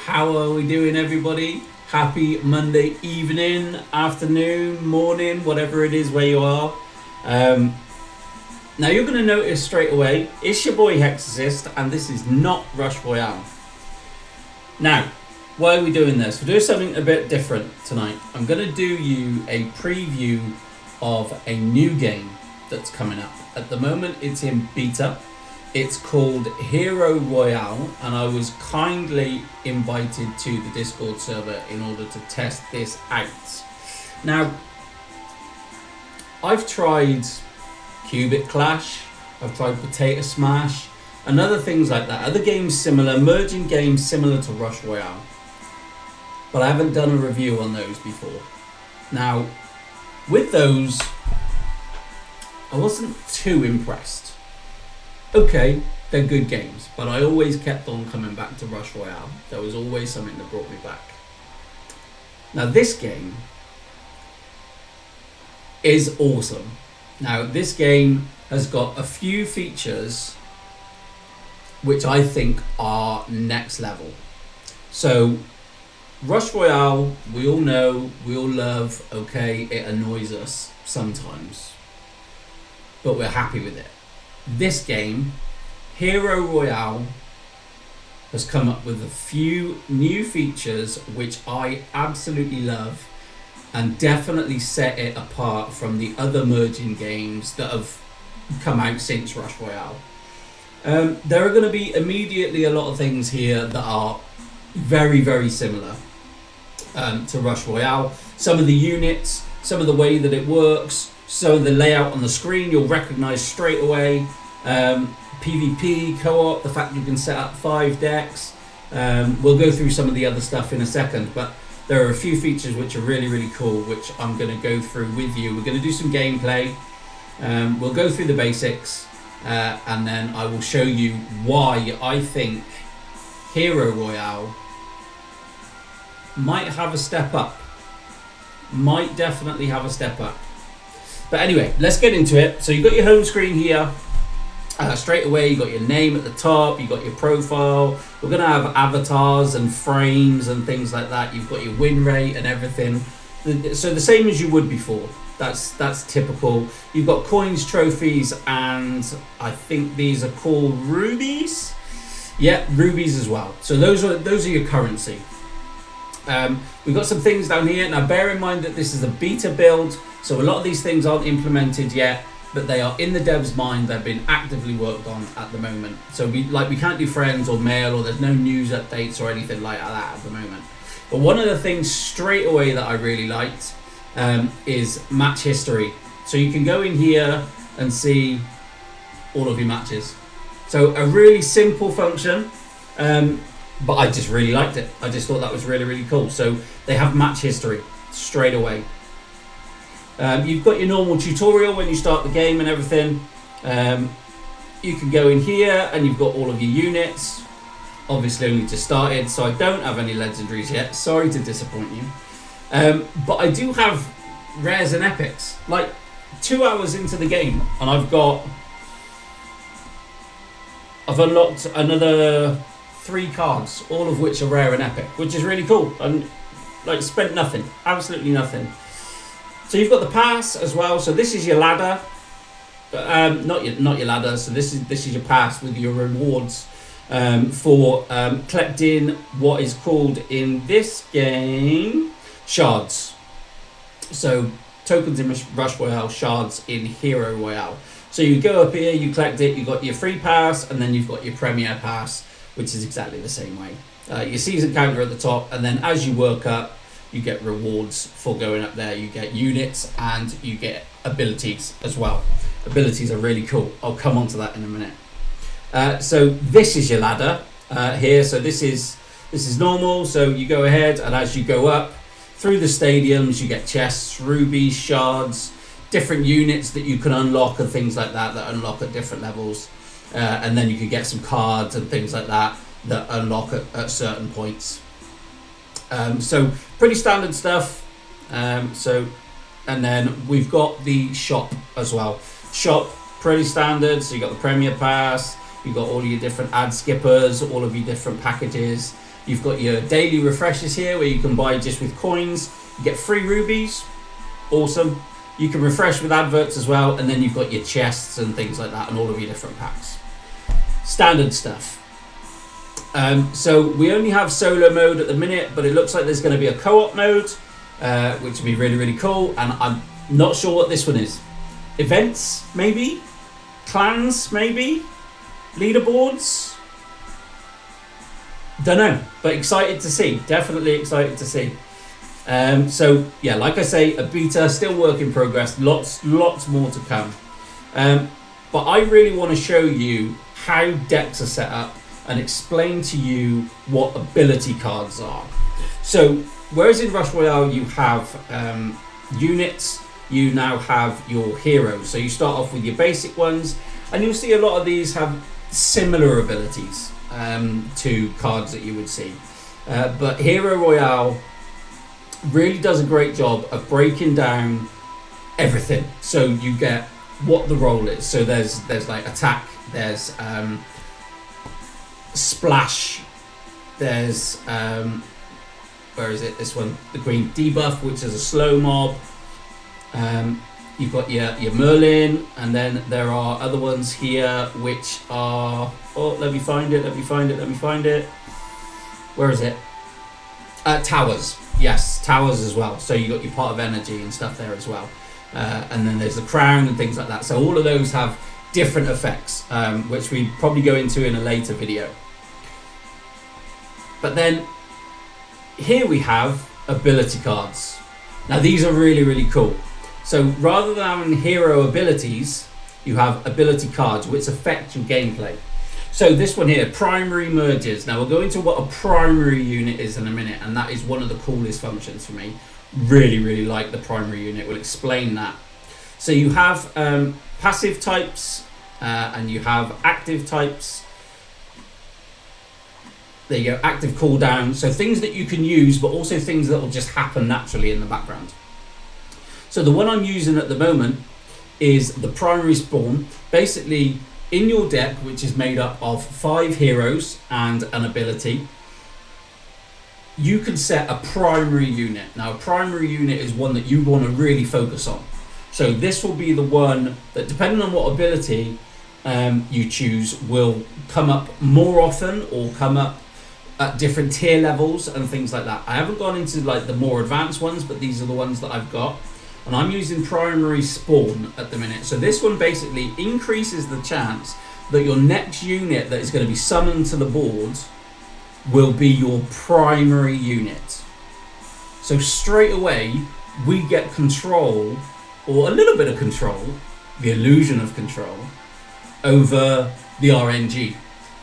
How are we doing, everybody? Happy Monday evening, afternoon, morning, whatever it is where you are. Now you're going to notice straight away, it's your boy Hexorcist, and this is not Rush Royale. Now, why are we doing this? We're doing something a bit different tonight. I'm going to do you a preview of a new game that's coming up. At the moment, it's in beta. It's called Hero Royale, and I was kindly invited to the Discord server in order to test this out. Now, I've tried Cubic Clash, I've tried Potato Smash, and other things like that. Other games similar, merging games similar to Rush Royale. But I haven't done a review on those before. Now, with those, I wasn't too impressed. Okay, they're good games, but I always kept on coming back to Rush Royale. There was always something that brought me back. Now this game is awesome. Now this game has got a few features which I think are next level. So Rush Royale, we all know, we all love, okay, it annoys us sometimes, but we're happy with it. This game, Hero Royale, has come up with a few new features which I absolutely love and definitely set it apart from the other merging games that have come out since Rush Royale. There are going to be immediately a lot of things here that are very, very similar to Rush Royale. Some of the units, some of the way that it works, some of the layout on the screen you'll recognize straight away. PvP, co-op, the fact you can set up 5 decks. We'll go through some of the other stuff in a second, but there are a few features which are really, really cool, which I'm going to go through with you. We're going to do some gameplay. We'll go through the basics, and then I will show you why I think Hero Royale might have a step up. Might definitely have a step up. But anyway, let's get into it. So you've got your home screen here. Straight away, you got your name at the top, you got your profile. We're going to have avatars and frames and things like that. You've got your win rate and everything. So the same as you would before. That's typical. You've got coins, trophies, and I think these are called rubies. Yeah, rubies as well. So those are your currency. We've got some things down here. Now bear in mind that this is a beta build, so a lot of these things aren't implemented yet, but they are in the dev's mind. They've been actively worked on at the moment. So we can't do friends or mail, or there's no news updates or anything like that at the moment. But one of the things straight away that I really liked is match history. So you can go in here and see all of your matches. So a really simple function, but I just really liked it. I just thought that was really, really cool. So they have match history straight away. You've got your normal tutorial when you start the game and everything. You can go in here and you've got all of your units. Obviously only just started, so I don't have any legendaries yet. Sorry to disappoint you. But I do have rares and epics. Like 2 hours into the game, and I've unlocked another 3 cards, all of which are rare and epic, which is really cool. And like spent nothing, absolutely nothing. So you've got the pass as well. So this is your ladder, not your ladder. So this is your pass with your rewards for collecting what is called in this game shards. So tokens in Rush Royale, shards in Hero Royale. So you go up here, you collect it. You got your free pass, and then you've got your premier pass, which is exactly the same way. Your season counter at the top, and then as you work up, you get rewards for going up there. You get units and you get abilities as well. Abilities are really cool. I'll come on to that in a minute. So this is your ladder here. So this is normal. So you go ahead, and as you go up through the stadiums, you get chests, rubies, shards, different units that you can unlock and things like that unlock at different levels. And then you can get some cards and things like that unlock at certain points. So pretty standard stuff. And then we've got the shop as well. Shop, pretty standard. So you got the Premier Pass, you got all your different ad skippers, all of your different packages. You've got your daily refreshes here where you can buy just with coins. You get free rubies. Awesome. You can refresh with adverts as well, and then you've got your chests and things like that and all of your different packs. Standard stuff. So we only have solo mode at the minute, but it looks like there's going to be a co-op mode, which would be really, really cool. And I'm not sure what this one is. Events, maybe? Clans, maybe? Leaderboards? Don't know, but excited to see. Definitely excited to see. So yeah, like I say, a beta, still work in progress. Lots more to come. But I really want to show you how decks are set up and explain to you what ability cards are. So whereas in Rush Royale you have units, you now have your heroes. So you start off with your basic ones, and you'll see a lot of these have similar abilities to cards that you would see. But Hero Royale really does a great job of breaking down everything. So you get what the role is. So there's like attack, there's splash, there's where is it, this one, the green debuff, which is a slow mob. You've got your Merlin, and then there are other ones here which are, oh, let me find it. Where is it? Towers. Yes, towers as well. So you got your pot of energy and stuff there as well. And then there's the crown and things like that. So all of those have different effects, which we probably go into in a later video. But then here we have ability cards. Now these are really, really cool. So rather than having hero abilities, you have ability cards which affect your gameplay. So this one here, primary merges. Now we'll go into what a primary unit is in a minute, and that is one of the coolest functions for me. Really, really like the primary unit. We'll explain that. So you have passive types and you have active types. There you go, active cooldown. So things that you can use, but also things that will just happen naturally in the background. So the one I'm using at the moment is the primary spawn. Basically, in your deck, which is made up of 5 heroes and an ability, you can set a primary unit. Now, a primary unit is one that you want to really focus on. So this will be the one that, depending on what ability you choose, will come up more often or come up at different tier levels and things like that. I haven't gone into like the more advanced ones, but these are the ones that I've got. And I'm using primary spawn at the minute. So this one basically increases the chance that your next unit that is going to be summoned to the board will be your primary unit. So straight away, we get control, or a little bit of control, the illusion of control, over the RNG.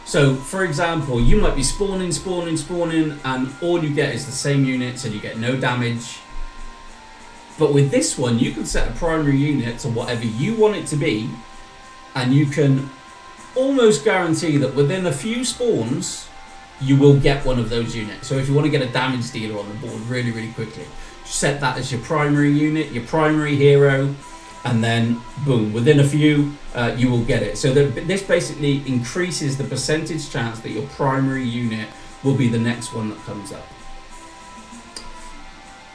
So for example, you might be spawning, and all you get is the same units and you get no damage. But with this one, you can set a primary unit to whatever you want it to be, and you can almost guarantee that within a few spawns, you will get one of those units. So if you want to get a damage dealer on the board really, really quickly, set that as your primary unit, your primary hero, and then boom, within a few, you will get it. So this basically increases the percentage chance that your primary unit will be the next one that comes up.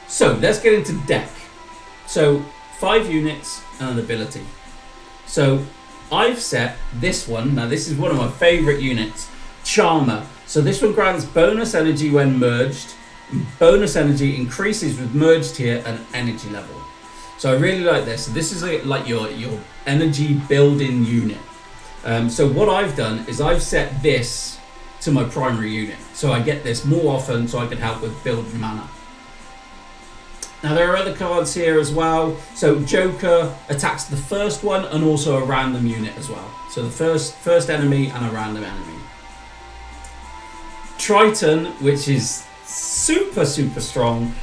So let's get into deck. So 5 units and an ability. So I've set this one, now this is one of my favorite units, Charmer. So this one grants bonus energy when merged. Bonus energy increases with merged tier and energy level. So I really like this. So this is like your energy building unit. So what I've done is I've set this to my primary unit. So I get this more often so I can help with building mana. Now there are other cards here as well. So Joker attacks the first one and also a random unit as well. So the first enemy and a random enemy. Triton, which is super, super strong.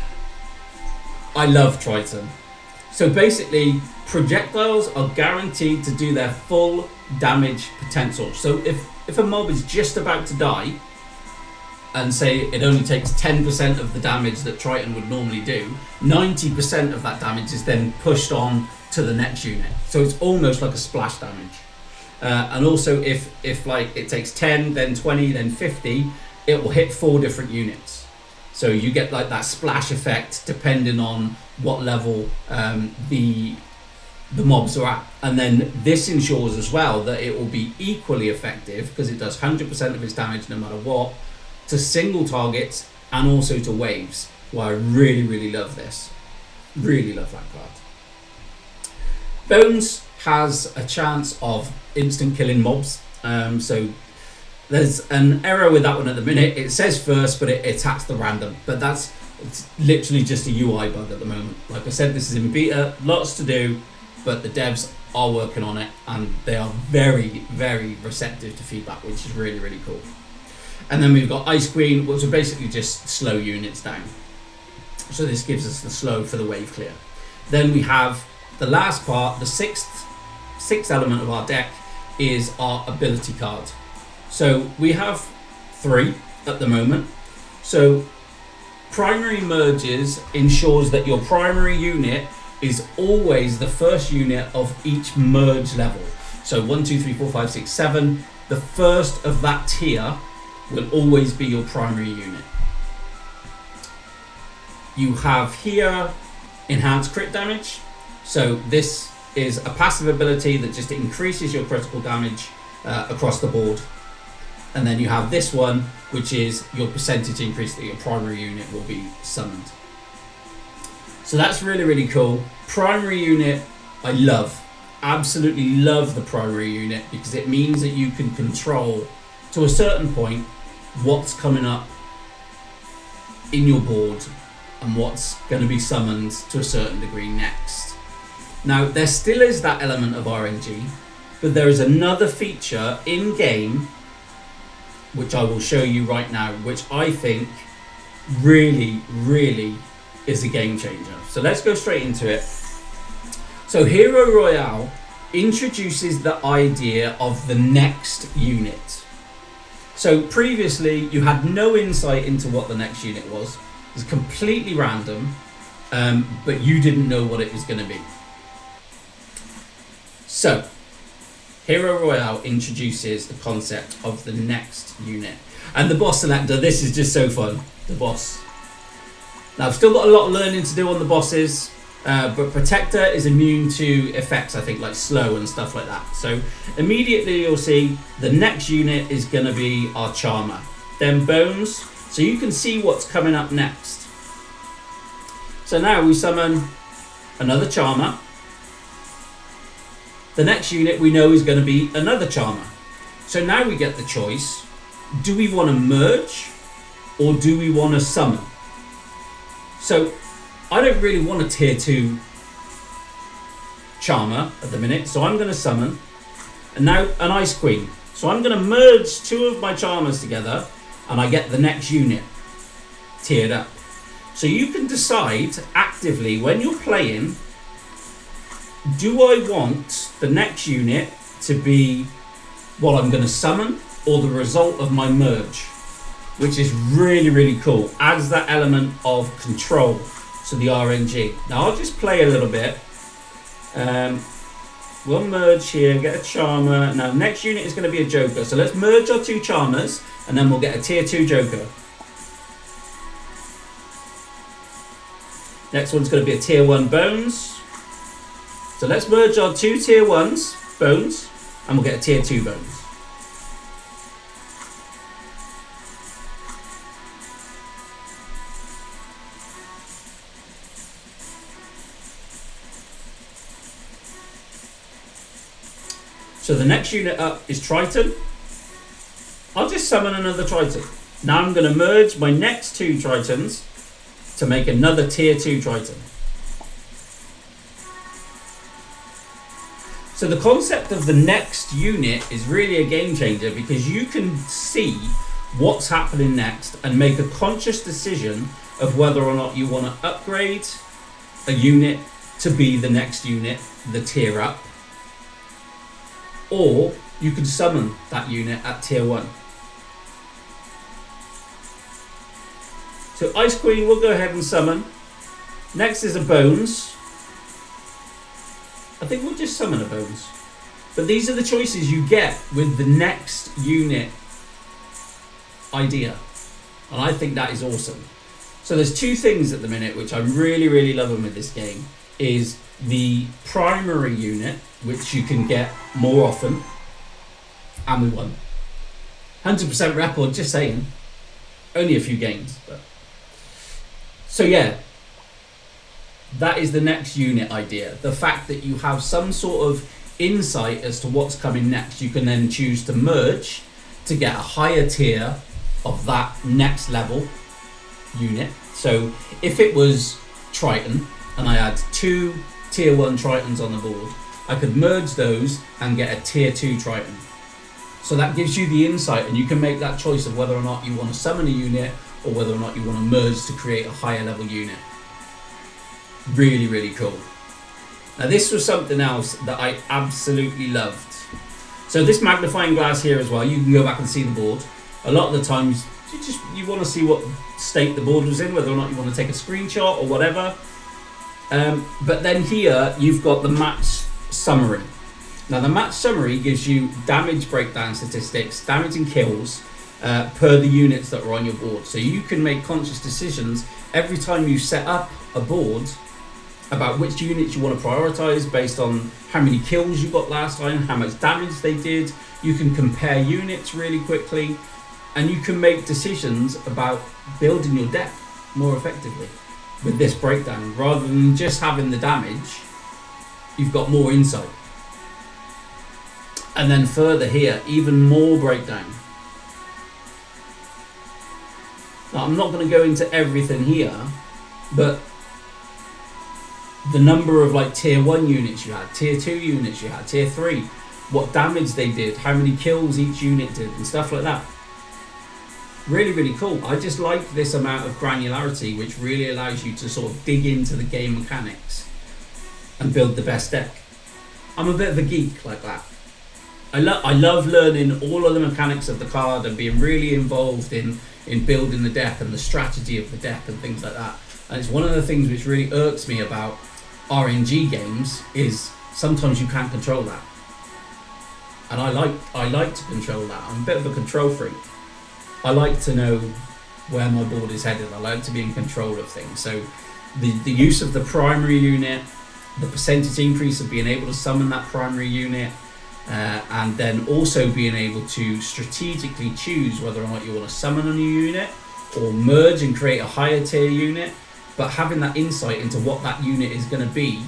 I love Triton. So basically, projectiles are guaranteed to do their full damage potential. So if a mob is just about to die, and say it only takes 10% of the damage that Triton would normally do, 90% of that damage is then pushed on to the next unit. So it's almost like a splash damage. And also if like it takes 10, then 20, then 50, it will hit 4 different units. So you get like that splash effect depending on what level the mobs are at. And then this ensures as well that it will be equally effective, because it does 100% of its damage no matter what, to single targets and also to waves. Well, I really, really love this. Really love that card. Bones has a chance of instant killing mobs. So there's an error with that one at the minute. It says first, but it attacks the random. But it's literally just a UI bug at the moment. Like I said, this is in beta, lots to do, but the devs are working on it, and they are very, very receptive to feedback, which is really, really cool. And then we've got Ice Queen, which are basically just slow units down. So this gives us the slow for the wave clear. Then we have the last part, the sixth element of our deck is our ability card. So we have 3 at the moment. So primary merges ensures that your primary unit is always the first unit of each merge level. So 1, 2, 3, 4, 5, 6, 7. The first of that tier will always be your primary unit. You have here enhanced crit damage. So this is a passive ability that just increases your critical damage across the board. And then you have this one, which is your percentage increase that your primary unit will be summoned. So that's really, really cool. Primary unit, I love. Absolutely love the primary unit, because it means that you can control, to a certain point, what's coming up in your board and what's going to be summoned to a certain degree next. Now, there still is that element of RNG, but there is another feature in game, which I will show you right now, which I think really, really is a game changer. So let's go straight into it. So Hero Royale introduces the idea of the next unit. So previously you had no insight into what the next unit was. It was completely random, but you didn't know what it was going to be. So Hero Royale introduces the concept of the next unit. And the boss selector, this is just so fun, the boss. Now I've still got a lot of learning to do on the bosses, but Protector is immune to effects, I think, like slow and stuff like that. So immediately you'll see the next unit is going to be our Charmer. Then Bones, so you can see what's coming up next. So now we summon another Charmer. The next unit we know is going to be another Charmer. So now we get the choice, do we want to merge or do we want to summon? So I don't really want a tier 2 Charmer at the minute, so I'm going to summon. And now an Ice Queen. So I'm going to merge 2 of my Charmers together and I get the next unit tiered up. So you can decide actively when you're playing, do I want the next unit to be what I'm going to summon or the result of my merge? Which is really, really cool. Adds that element of control to the RNG. Now I'll just play a little bit. We'll merge here, get a Charmer. Now next unit is going to be a Joker. So let's merge our 2 Charmers and then we'll get a tier 2 Joker. Next one's going to be a tier 1 Bones. So let's merge our 2 tier 1s, Bones, and we'll get a tier 2 Bones. So the next unit up is Triton. I'll just summon another Triton. Now I'm going to merge my next 2 Tritons to make another tier 2 Triton. So the concept of the next unit is really a game changer, because you can see what's happening next and make a conscious decision of whether or not you want to upgrade a unit to be the next unit, the tier up, or you can summon that unit at tier 1. So Ice Queen will go ahead and summon. Next is a Bones. I think we'll just summon a Bones. But these are the choices you get with the next unit idea. And I think that is awesome. So there's two things at the minute which I'm really, really loving with this game. Is the primary unit, which you can get more often. And we won. 100% record, just saying. Only a few games. But. So yeah. That is the next unit idea. The fact that you have some sort of insight as to what's coming next. You can then choose to merge to get a higher tier of that next level unit. So if it was Triton and I had 2 tier 1 Tritons on the board, I could merge those and get a tier 2 Triton. So that gives you the insight, and you can make that choice of whether or not you want to summon a unit or whether or not you want to merge to create a higher level unit. Really, really cool. Now this was something else that I absolutely loved. So this magnifying glass here as well, you can go back and see the board. A lot of the times you want to see what state the board was in, whether or not you want to take a screenshot or whatever. But then here you've got the match summary. Now the match summary gives you damage breakdown statistics, damage and kills per the units that are on your board. So you can make conscious decisions every time you set up a board about which units you want to prioritize based on how many kills you got last time, how much damage they did. You can compare units really quickly, and you can make decisions about building your deck more effectively with this breakdown. Rather than just having the damage, you've got more insight. And then further here, even more breakdown. Now, I'm not going to go into everything here, but the number of like tier 1 units you had, tier 2 units you had, tier 3, what damage they did, how many kills each unit did, and stuff like that. Really, really cool. I just like this amount of granularity, which really allows you to sort of dig into the game mechanics and build the best deck. I'm a bit of a geek like that. I love learning all of the mechanics of the card and being really involved in building the deck and the strategy of the deck and things like that. And it's one of the things which really irks me about RNG games is sometimes you can't control that. And I like to control that. I'm a bit of a control freak. I like to know where my board is headed. I like to be in control of things. So the use of the primary unit, the percentage increase of being able to summon that primary unit, and then also being able to strategically choose whether or not you want to summon a new unit or merge and create a higher tier unit, but having that insight into what that unit is going to be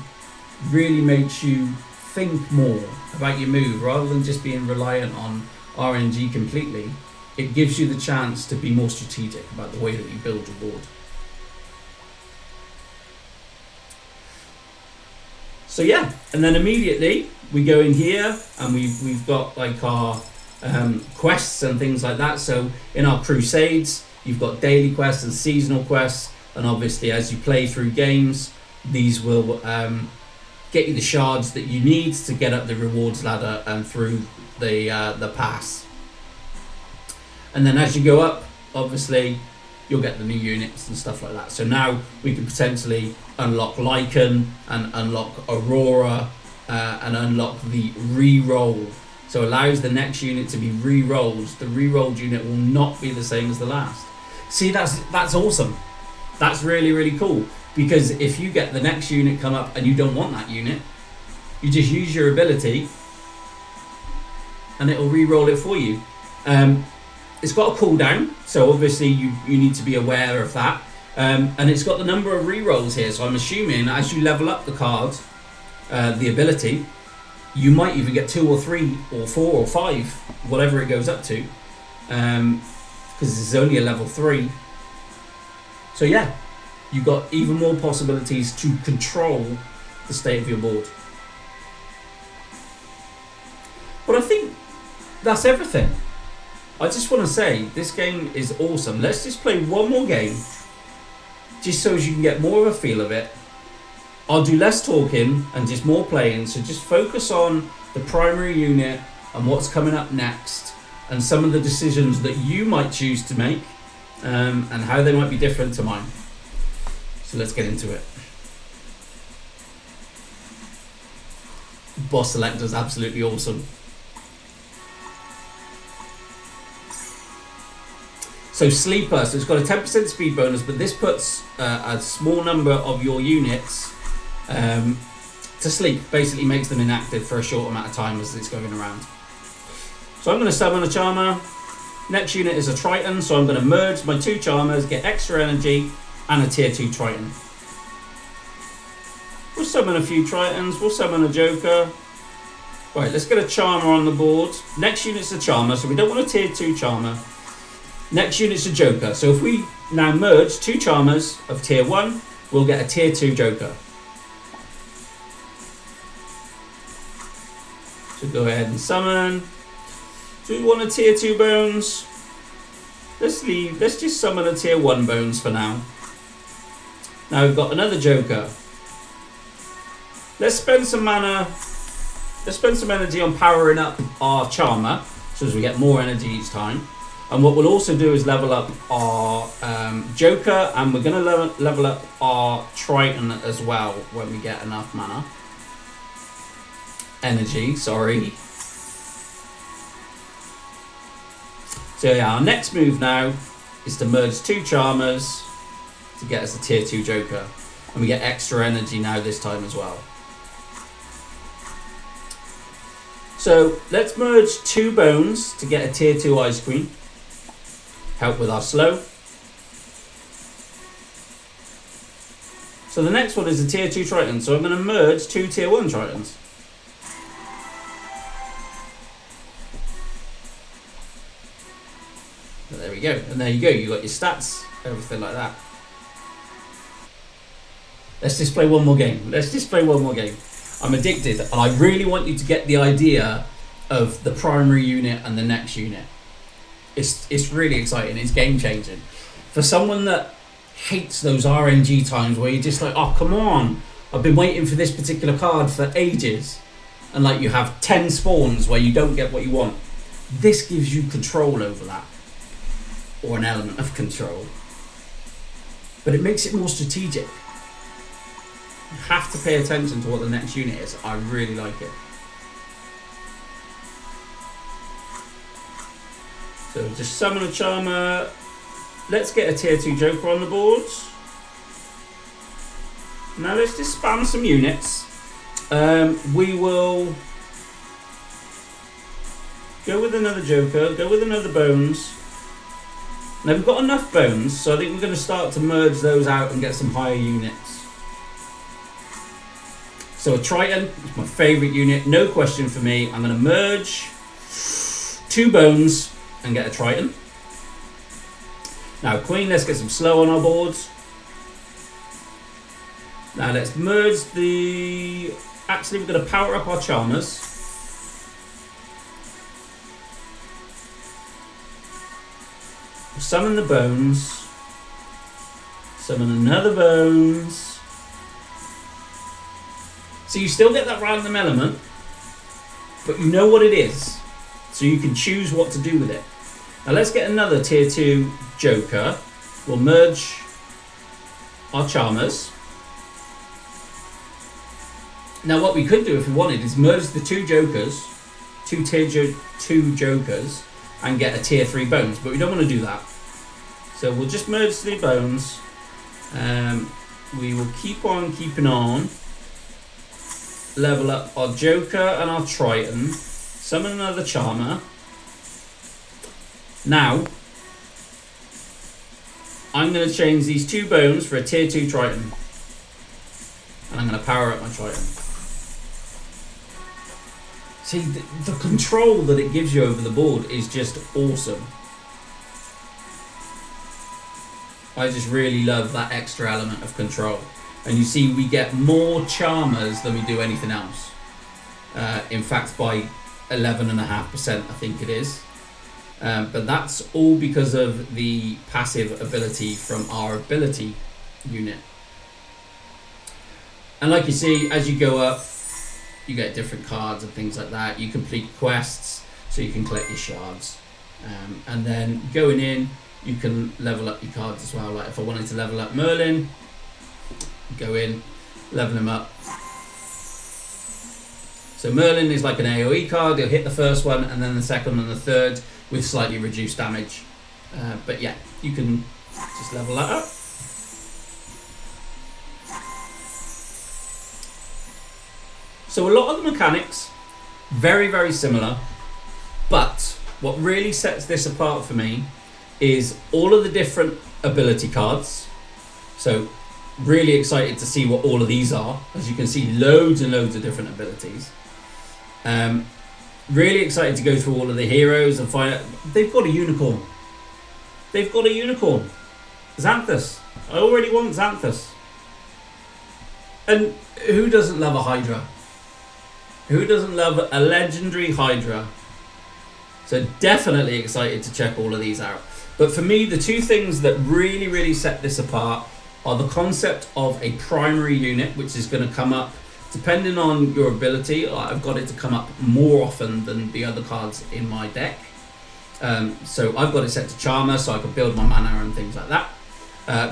really makes you think more about your move rather than just being reliant on RNG completely. It gives you the chance to be more strategic about the way that you build your board. So yeah, and then immediately we go in here and we've got like our quests and things like that. So in our crusades, you've got daily quests and seasonal quests, and obviously as you play through games, these will get you the shards that you need to get up the rewards ladder and through the pass. And then as you go up, obviously you'll get the new units and stuff like that. So now we can potentially unlock Lycan and unlock Aurora and unlock the re-roll. So allows the next unit to be re-rolls. The re-rolled unit will not be the same as the last. See, that's awesome. That's really, really cool. Because if you get the next unit come up and you don't want that unit, you just use your ability and it'll re-roll it for you. It's got a cooldown, so obviously you need to be aware of that. And it's got the number of re-rolls here, so I'm assuming as you level up the card, the ability, you might even get 2 or 3 or 4 or 5, whatever it goes up to, because this is only a level 3. So yeah, you've got even more possibilities to control the state of your board. But I think that's everything. I just want to say this game is awesome. Let's just play one more game, just so as you can get more of a feel of it. I'll do less talking and just more playing, so just focus on the primary unit and what's coming up next and some of the decisions that you might choose to make, and how they might be different to mine. So let's get into it. Boss selector is absolutely awesome. So Sleeper, so it's got a 10% speed bonus, but this puts a small number of your units to sleep. Basically makes them inactive for a short amount of time as it's going around. So I'm going to summon a Charmer. Next unit is a Triton, so I'm going to merge my 2 Charmers, get extra energy, and a tier 2 Triton. We'll summon a few Tritons, we'll summon a Joker. Right, let's get a Charmer on the board. Next unit's a Charmer, so we don't want a tier 2 Charmer. Next unit's a Joker, so if we now merge 2 Charmers of tier 1, we'll get a tier 2 Joker. So go ahead and summon. Do we want a tier 2 Bones? Let's just summon a tier 1 Bones for now. Now we've got another Joker. Let's spend some mana. Let's spend some energy on powering up our Charmer, so as we get more energy each time. And what we'll also do is level up our Joker, and we're going to level up our Triton as well when we get enough mana. Energy, sorry. So yeah, our next move now is to merge 2 Charmers to get us a tier 2 Joker. And we get extra energy now this time as well. So let's merge 2 Bones to get a tier 2 Ice Queen. Help with our slow. So the next one is a tier 2 Triton. So I'm going to merge 2 tier 1 Tritons. So there we go. And there you go. You got your stats, everything like that. Let's just play one more game. Let's just play one more game. I'm addicted, and I really want you to get the idea of the primary unit and the next unit. It's really exciting. It's game changing. For someone that hates those RNG times where you're just like, oh, come on. I've been waiting for this particular card for ages. And like you have 10 spawns where you don't get what you want. This gives you control over that. Or an element of control. But it makes it more strategic. You have to pay attention to what the next unit is. I really like it. So just summon a Charmer. Let's get a tier 2 Joker on the board. Now let's just spam some units. We will go with another Joker, go with another Bones. Now we've got enough Bones, so I think we're going to start to merge those out and get some higher units. So a Triton is my favourite unit, no question for me. I'm going to merge 2 Bones and get a Triton. Now Queen, let's get some slow on our boards. Now let's merge the... Actually, we're going to power up our Charmers. Summon the Bones. Summon another Bones. So you still get that random element, but you know what it is. So you can choose what to do with it. Now let's get another tier 2 Joker. We'll merge our Charmers. Now what we could do if we wanted is merge the 2 Jokers, 2 tier 2 Jokers, and get a tier 3 Bones, but we don't want to do that. So we'll just merge 3 Bones. We will keep on keeping on. Level up our Joker and our Triton. Summon another Charmer. Now, I'm going to change these 2 Bones for a tier 2 Triton. And I'm going to power up my Triton. See, the control that it gives you over the board is just awesome. I just really love that extra element of control. And you see, we get more Charmers than we do anything else. In fact, by 11.5%, I think it is. But that's all because of the passive ability from our ability unit. And like you see, as you go up, you get different cards and things like that. You complete quests, so you can collect your shards. And then going in, you can level up your cards as well. Like if I wanted to level up Merlin, go in, level him up. So Merlin is like an AoE card. He'll hit the first one and then the second and the third with slightly reduced damage. But yeah, you can just level that up. So a lot of the mechanics, very, very similar, but what really sets this apart for me is all of the different ability cards. So really excited to see what all of these are. As you can see, loads and loads of different abilities. Really excited to go through all of the heroes and find out. They've got a unicorn. They've got a unicorn. Xanthus. I already want Xanthus. And who doesn't love a Hydra? Who doesn't love a legendary Hydra? So definitely excited to check all of these out. But for me, the two things that really, really set this apart are the concept of a primary unit, which is going to come up, depending on your ability. I've got it to come up more often than the other cards in my deck. So I've got it set to Charmer, so I can build my mana and things like that.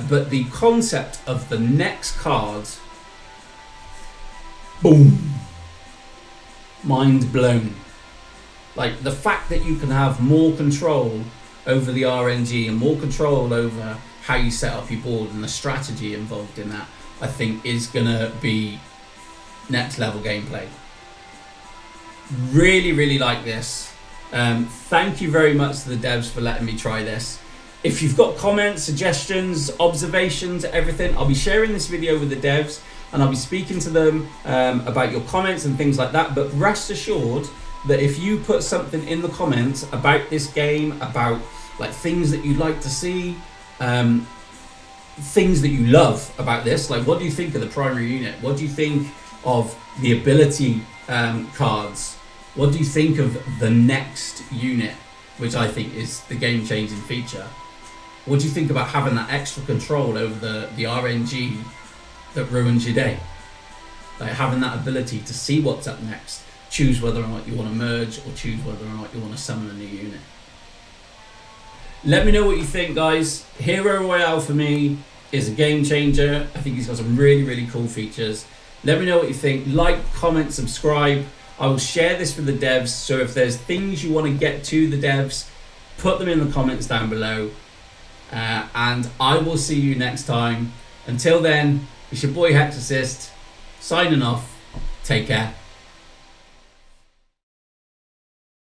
But the concept of the next card, boom, mind blown. Like the fact that you can have more control over the RNG and more control over how you set up your board and the strategy involved in that, I think is gonna be next level gameplay. Really, really like this. Thank you very much to the devs for letting me try this. If you've got comments, suggestions, observations, everything, I'll be sharing this video with the devs and I'll be speaking to them about your comments and things like that. But rest assured that if you put something in the comments about this game, about like things that you'd like to see, things that you love about this, like what do you think of the primary unit? What do you think of the ability cards? What do you think of the next unit, which I think is the game-changing feature? What do you think about having that extra control over the RNG that ruins your day? Like having that ability to see what's up next, choose whether or not you want to merge or choose whether or not you want to summon a new unit. Let me know what you think, guys. Hero Royale for me is a game changer. I think he's got some really, really cool features. Let me know what you think. Like, comment, subscribe. I will share this with the devs. So if there's things you want to get to the devs, put them in the comments down below. And I will see you next time. Until then, it's your boy Hexorcist signing off. Take care.